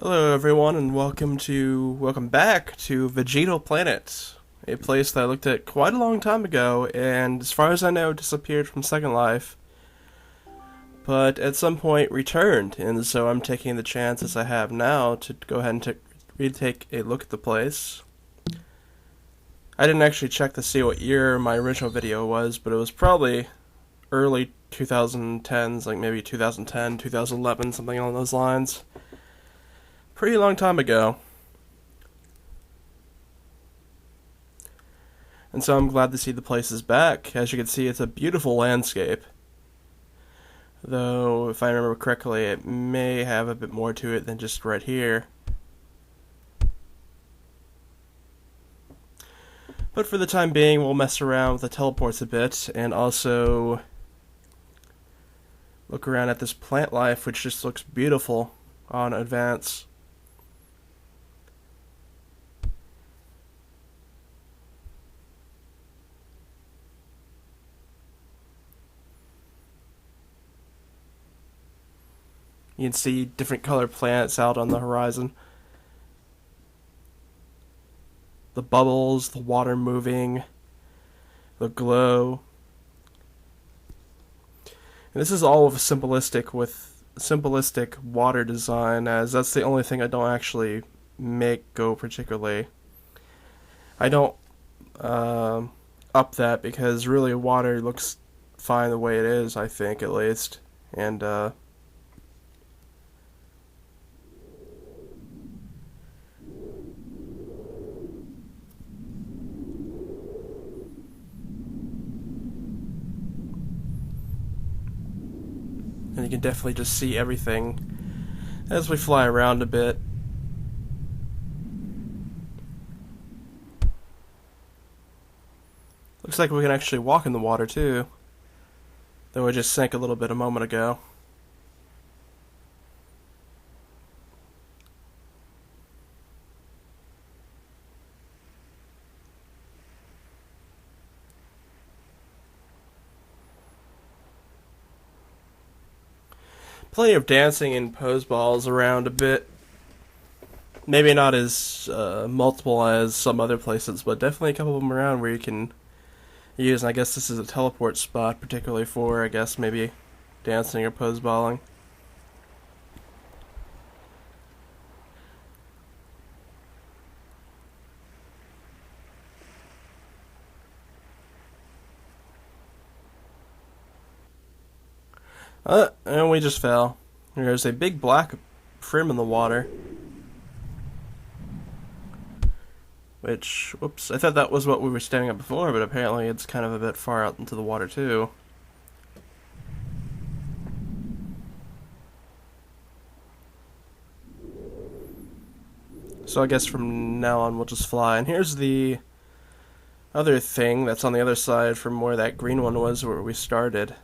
Hello everyone and welcome back to VeGeTaL Planet, a place that I looked at quite a long time ago and as far as I know disappeared from Second Life, but at some point returned, and so I'm taking the chances I have now to go ahead and retake a look at the place. I didn't actually check to see what year my original video was, but it was probably early 2010s, like maybe 2010, 2011, something along those lines. Pretty long time ago. And so I'm glad to see the place is back. As you can see, it's a beautiful landscape. Though, if I remember correctly, it may have a bit more to it than just right here. But for the time being, we'll mess around with the teleports a bit, and also look around at this plant life, which just looks beautiful on advance. You can see different colored planets out on the horizon. The bubbles, the water moving, the glow. And this is all of simplistic water design, as that's the only thing I don't actually make go particularly. I don't up that because really water looks fine the way it is, I think, at least. And you can definitely just see everything as we fly around a bit. Looks like we can actually walk in the water too, though it just sank a little bit a moment ago. Plenty of dancing and pose balls around a bit. Maybe not as multiple as some other places, but definitely a couple of them around where you can use. And I guess this is a teleport spot, particularly for, I guess, maybe dancing or pose balling. And we just fell. There's a big black frim in the water. Which, whoops, I thought that was what we were staring at before, but apparently it's kind of a bit far out into the water too. So I guess from now on we'll just fly. And here's the other thing that's on the other side from where that green one was where we started.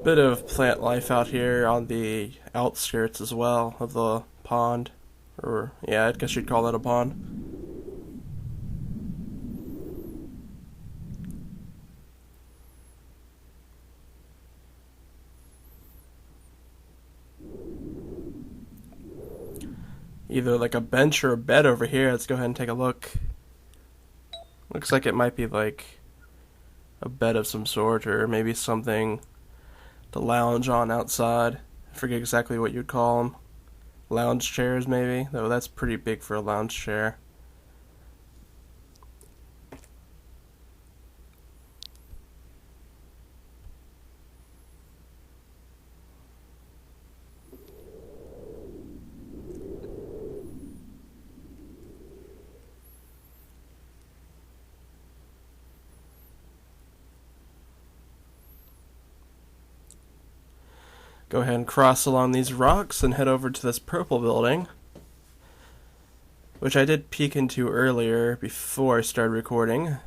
Bit of plant life out here on the outskirts as well of the pond. Or, yeah, I guess you'd call that a pond. Either like a bench or a bed over here. Let's go ahead and take a look. Looks like it might be like a bed of some sort, or maybe something to lounge on outside. I forget exactly what you'd call them. Lounge chairs, maybe? Though that's pretty big for a lounge chair. Go ahead and cross along these rocks and head over to this purple building. which I did peek into earlier before I started recording.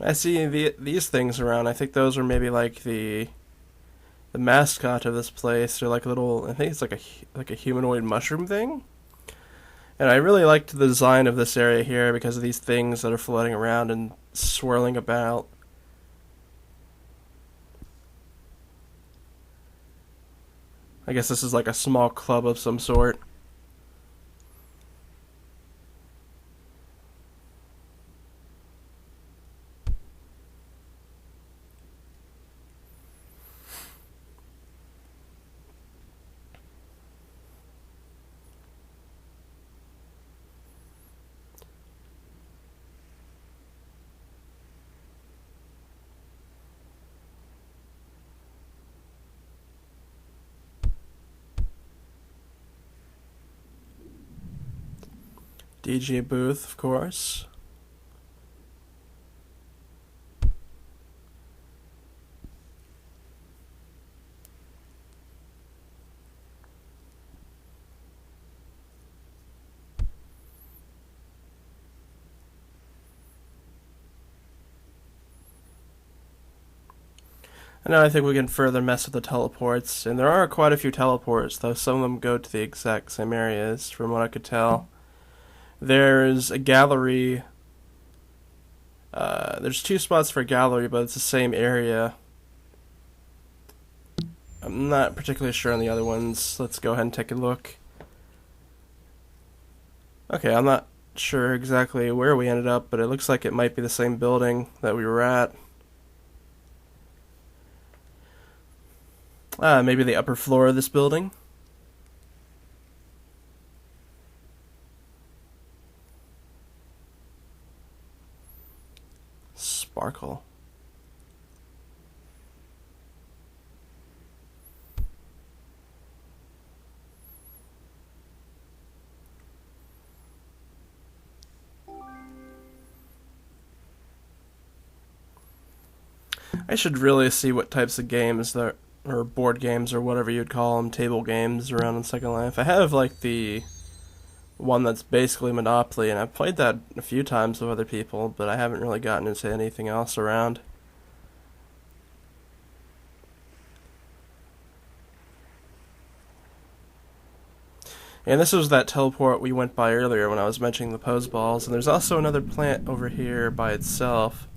I see these things around. I think those are maybe like the mascot of this place. They're like a little. I think it's like a humanoid mushroom thing. And I really liked the design of this area here because of these things that are floating around and swirling about. I guess this is like a small club of some sort. DJ booth, of course. And now I think we can further mess with the teleports. And there are quite a few teleports, though some of them go to the exact same areas, from what I could tell. There's a gallery. There's 2 spots for a gallery, but it's the same area. I'm not particularly sure on the other ones. Let's go ahead and take a look. Okay, I'm not sure exactly where we ended up, but it looks like it might be the same building that we were at. Maybe the upper floor of this building. Sparkle. I should really see what types of games that, or board games or whatever you'd call them, table games around in Second Life. I have like the one that's basically Monopoly, and I've played that a few times with other people, but I haven't really gotten into anything else around. And this was that teleport we went by earlier when I was mentioning the pose balls, and there's also another plant over here by itself.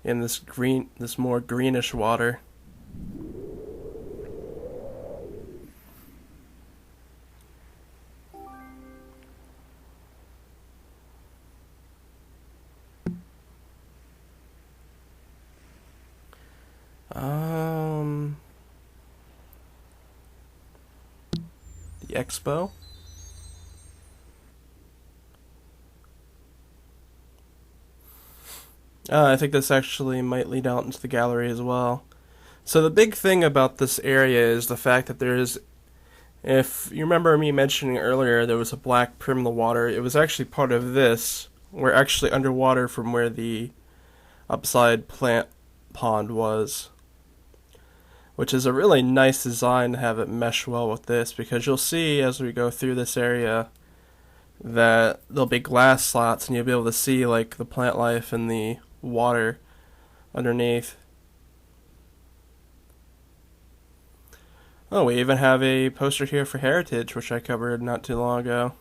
In this more greenish water. The expo. I think this actually might lead out into the gallery as well. So the big thing about this area is the fact that there is, if you remember me mentioning earlier, there was a black prim in the water. It was actually part of this. We're actually underwater from where the upside plant pond was, which is a really nice design to have it mesh well with this, because you'll see as we go through this area that there'll be glass slots and you'll be able to see like the plant life and the water underneath. Oh, we even have a poster here for Heritage, which I covered not too long ago.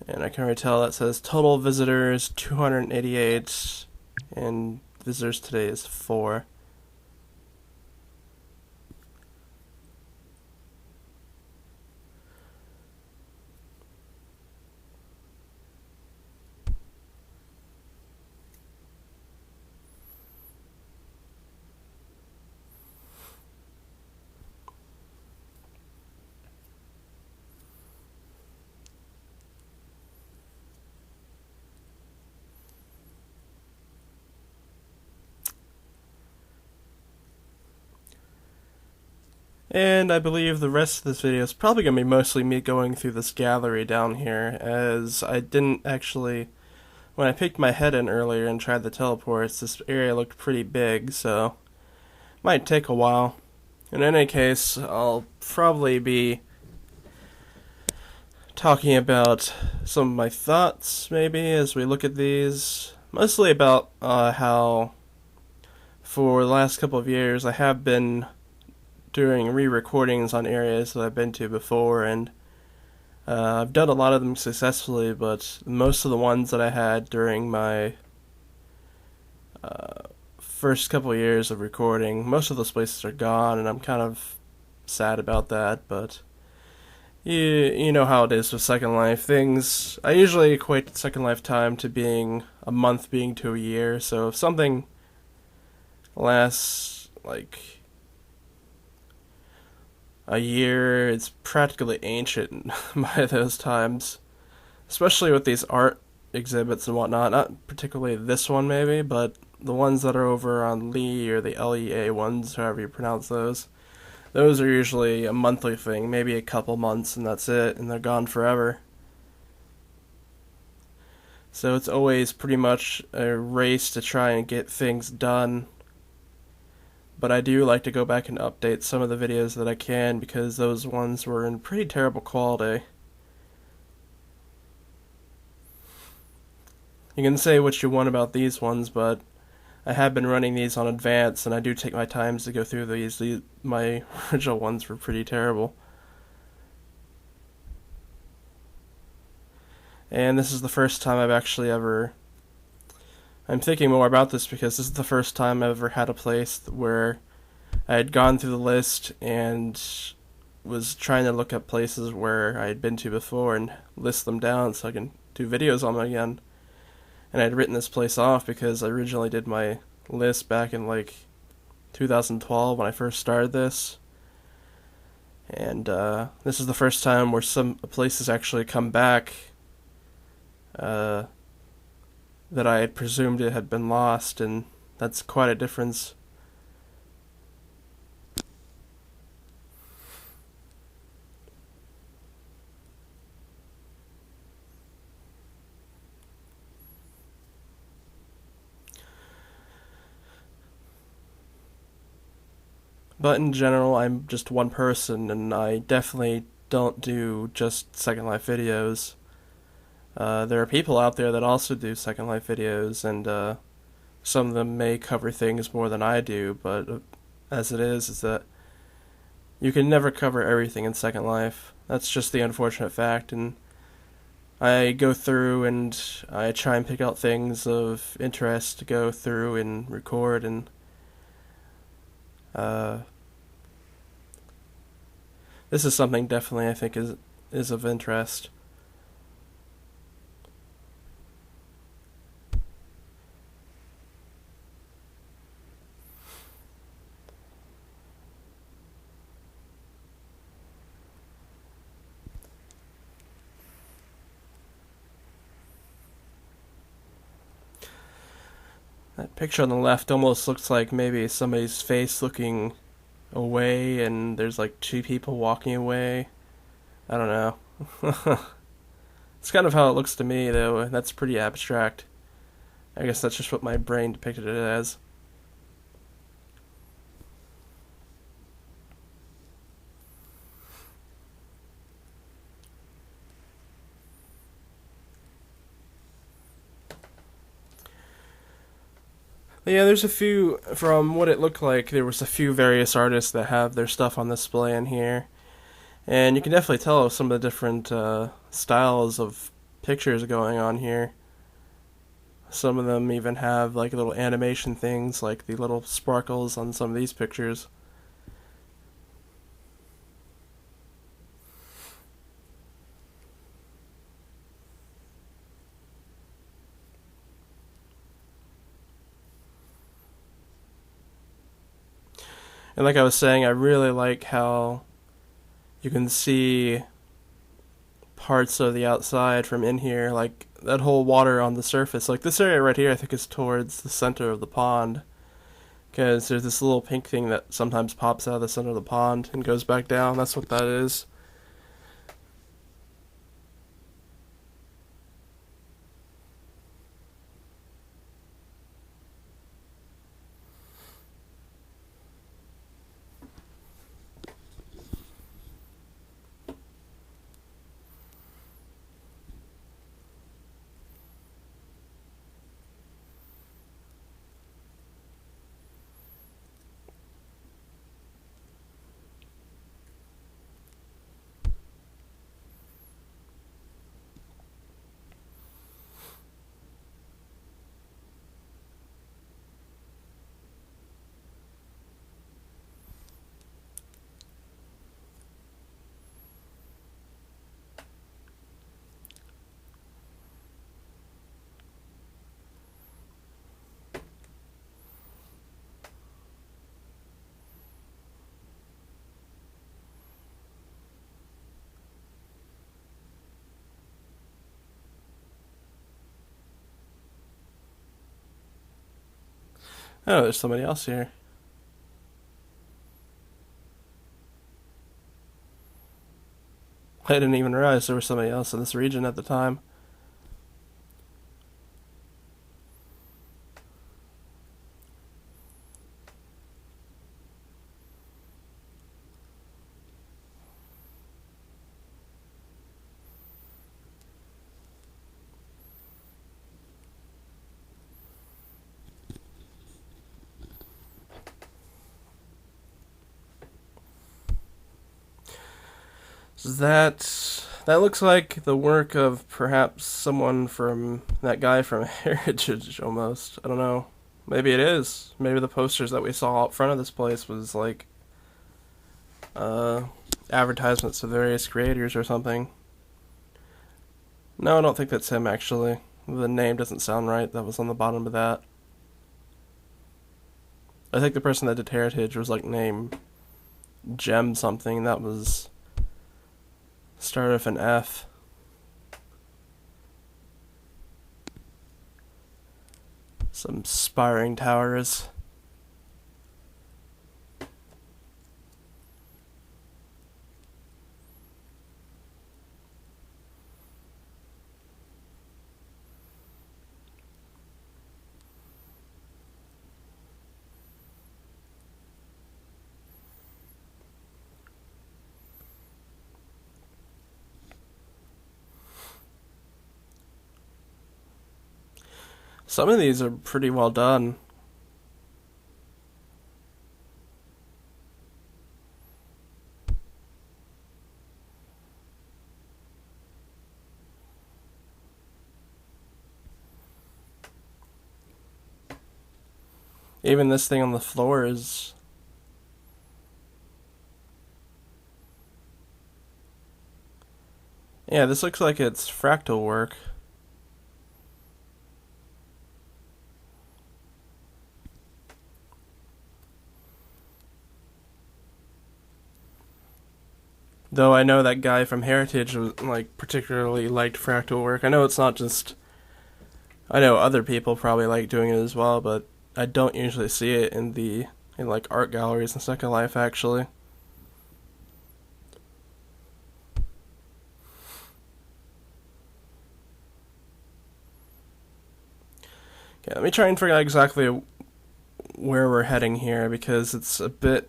And I can already tell that says total visitors 288 and visitors today is 4. And I believe the rest of this video is probably going to be mostly me going through this gallery down here, as I didn't actually... When I picked my head in earlier and tried the teleports, this area looked pretty big, so it might take a while. In any case, I'll probably be talking about some of my thoughts, maybe, as we look at these. Mostly about how, for the last couple of years, I have been doing re-recordings on areas that I've been to before, and I've done a lot of them successfully, but most of the ones that I had during my first couple of years of recording, most of those places are gone, and I'm kind of sad about that, but you know how it is with Second Life. Things, I usually equate Second Life time to being a month being to a year, so if something lasts, like, a year, it's practically ancient by those times. Especially with these art exhibits and whatnot. Not particularly this one, maybe, but the ones that are over on Lee, or the LEA ones, however you pronounce those. Those are usually a monthly thing, maybe a couple months, and that's it, and they're gone forever. So it's always pretty much a race to try and get things done. But I do like to go back and update some of the videos that I can, because those ones were in pretty terrible quality. You can say what you want about these ones, but I have been running these on advance, and I do take my time to go through these. My original ones were pretty terrible. And this is the first time I've actually ever... I'm thinking more about this because this is the first time I've ever had a place where I had gone through the list and was trying to look up places where I had been to before and list them down so I can do videos on them again. And I had written this place off because I originally did my list back in like 2012 when I first started this. And this is the first time where some places actually come back that I had presumed it had been lost, and that's quite a difference. But in general, I'm just one person, and I definitely don't do just Second Life videos. There are people out there that also do Second Life videos, and some of them may cover things more than I do, but as it is that you can never cover everything in Second Life. That's just the unfortunate fact, and I go through and I try and pick out things of interest to go through and record, and this is something definitely I think is of interest. That picture on the left almost looks like maybe somebody's face looking away, and there's like two people walking away. I don't know. It's kind of how it looks to me, though, and that's pretty abstract. I guess that's just what my brain depicted it as. Yeah, there's a few, from what it looked like, there was a few various artists that have their stuff on display in here. And you can definitely tell some of the different styles of pictures going on here. Some of them even have like little animation things, like the little sparkles on some of these pictures. And like I was saying, I really like how you can see parts of the outside from in here, like that whole water on the surface. Like this area right here I think is towards the center of the pond. You Because there's this little pink thing that sometimes pops out of the center of the pond and goes back down. That's what that is. Oh, there's somebody else here. I didn't even realize there was somebody else in this region at the time. That looks like the work of perhaps someone from that guy from Heritage almost. I don't know. Maybe it is. Maybe the posters that we saw out front of this place was like uh advertisements of various creators or something. No, I don't think that's him actually. The name doesn't sound right. That was on the bottom of that. I think the person that did Heritage was like named Gem something. That was started with an F. Some spiring towers. Some of these are pretty well done. Even this thing on the floor is. Yeah, this looks like it's fractal work. Though I know that guy from Heritage was, like, particularly liked fractal work. I know it's not just. I know other people probably like doing it as well, but I don't usually see it in like art galleries in Second Life actually. Okay, let me try and figure out exactly where we're heading here because it's a bit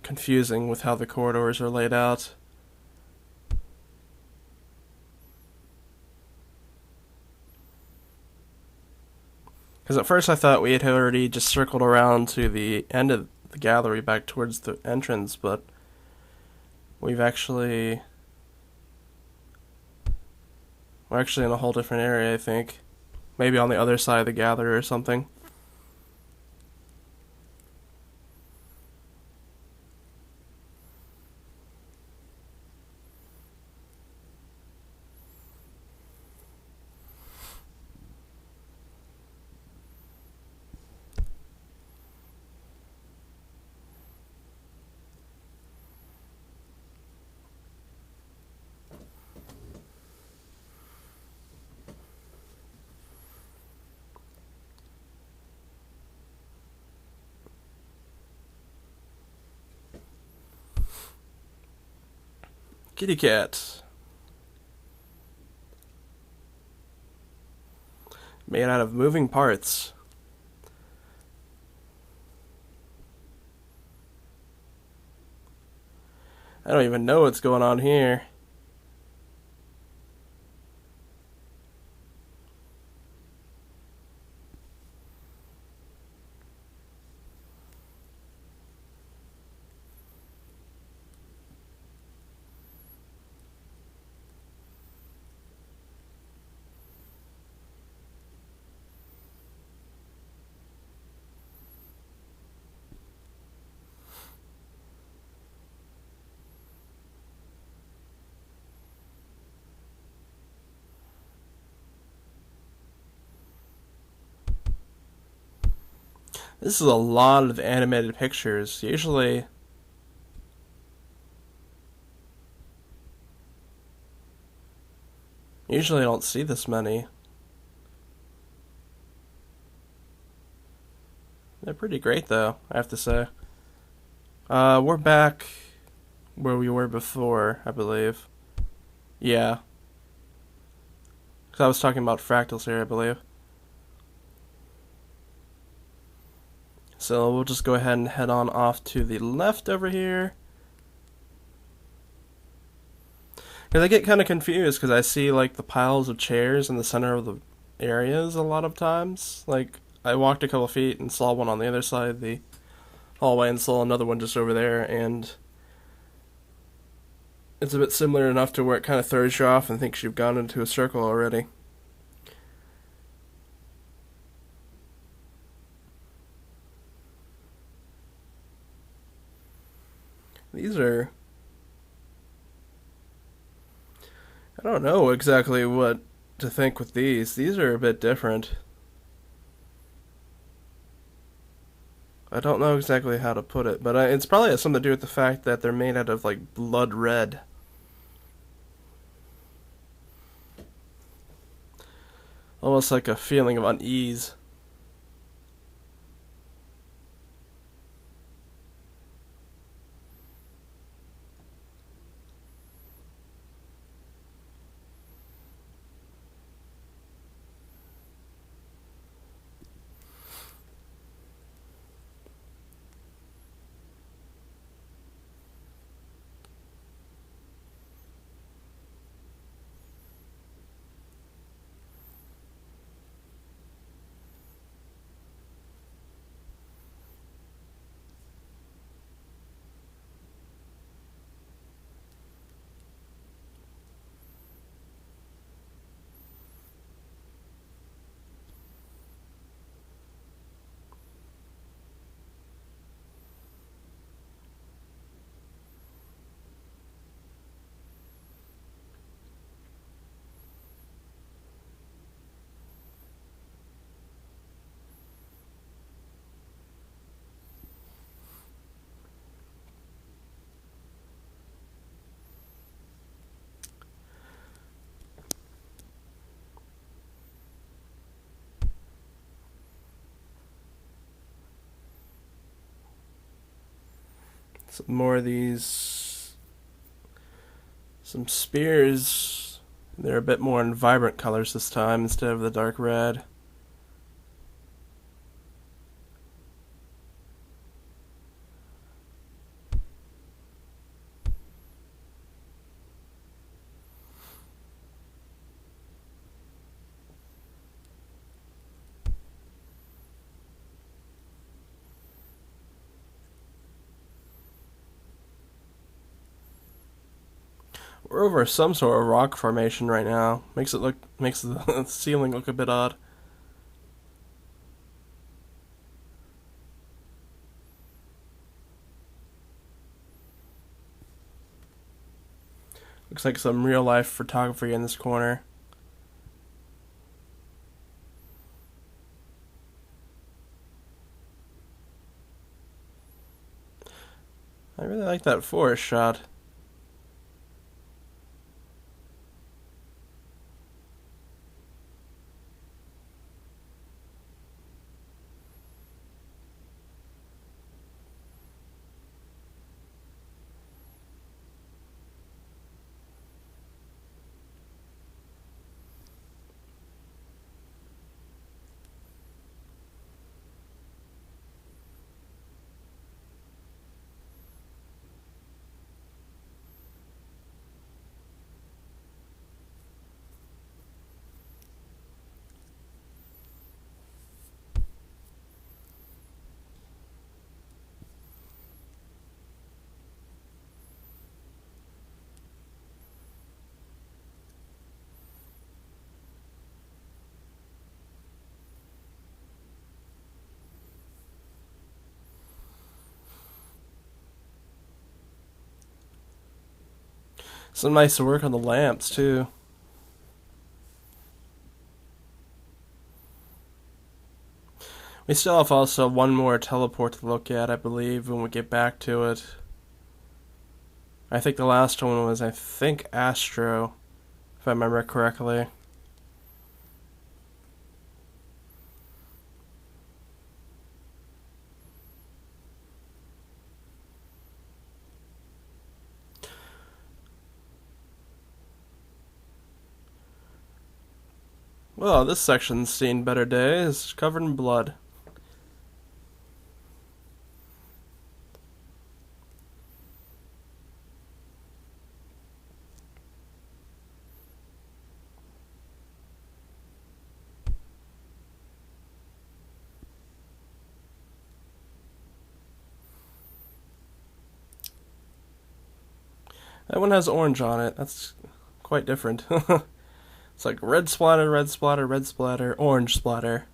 confusing with how the corridors are laid out. Because at first I thought we had already just circled around to the end of the gallery back towards the entrance, but we've actually. We're actually in a whole different area, I think. Maybe on the other side of the gallery or something. Kitty cat. Made out of moving parts. I don't even know what's going on here. This is a lot of animated pictures. Usually I don't see this many. They're pretty great though, I have to say. We're back where we were before, I believe. Yeah. Because I was talking about fractals here, I believe. So we'll just go ahead and head on off to the left over here. Because I get kind of confused because I see like the piles of chairs in the center of the areas a lot of times. Like I walked a couple feet and saw one on the other side of the hallway and saw another one just over there, and it's a bit similar enough to where it kind of throws you off and thinks you've gone into a circle already. These are... I don't know exactly what to think with these. These are a bit different. I don't know exactly how to put it, but it's probably has something to do with the fact that they're made out of like blood red. Almost like a feeling of unease. Some more of these... some spears. They're a bit more in vibrant colors this time instead of the dark red. We're over some sort of rock formation right now. Makes the ceiling look a bit odd. Looks like some real life photography in this corner. I really like that forest shot. Some nice work on the lamps, too. We still have also one more teleport to look at, I believe, when we get back to it. I think the last one was, Astro, if I remember correctly. Well, this section's seen better days, covered in blood. That one has orange on it. That's quite different. It's like red splatter, red splatter, red splatter, orange splatter.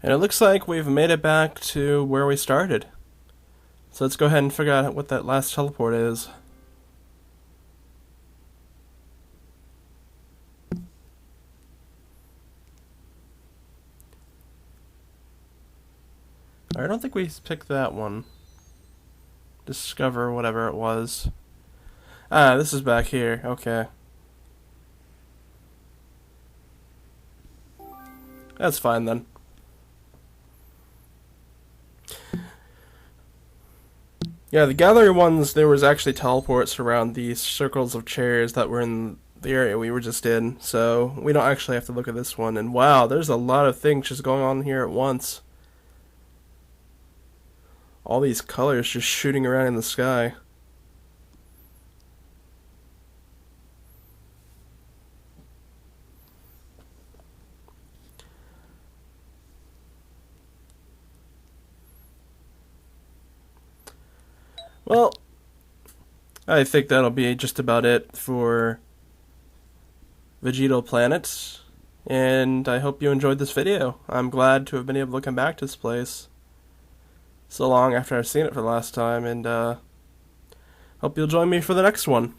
And it looks like we've made it back to where we started. So let's go ahead and figure out what that last teleport is. I don't think we picked that one. Discover whatever it was. Ah, this is back here. Okay. That's fine then. Yeah, the gallery ones, there was actually teleports around these circles of chairs that were in the area we were just in, so we don't actually have to look at this one. And wow, there's a lot of things just going on here at once. All these colors just shooting around in the sky. Well, I think that'll be just about it for VeGeTaL PLaNeT, and I hope you enjoyed this video. I'm glad to have been able to come back to this place so long after I've seen it for the last time, and hope you'll join me for the next one.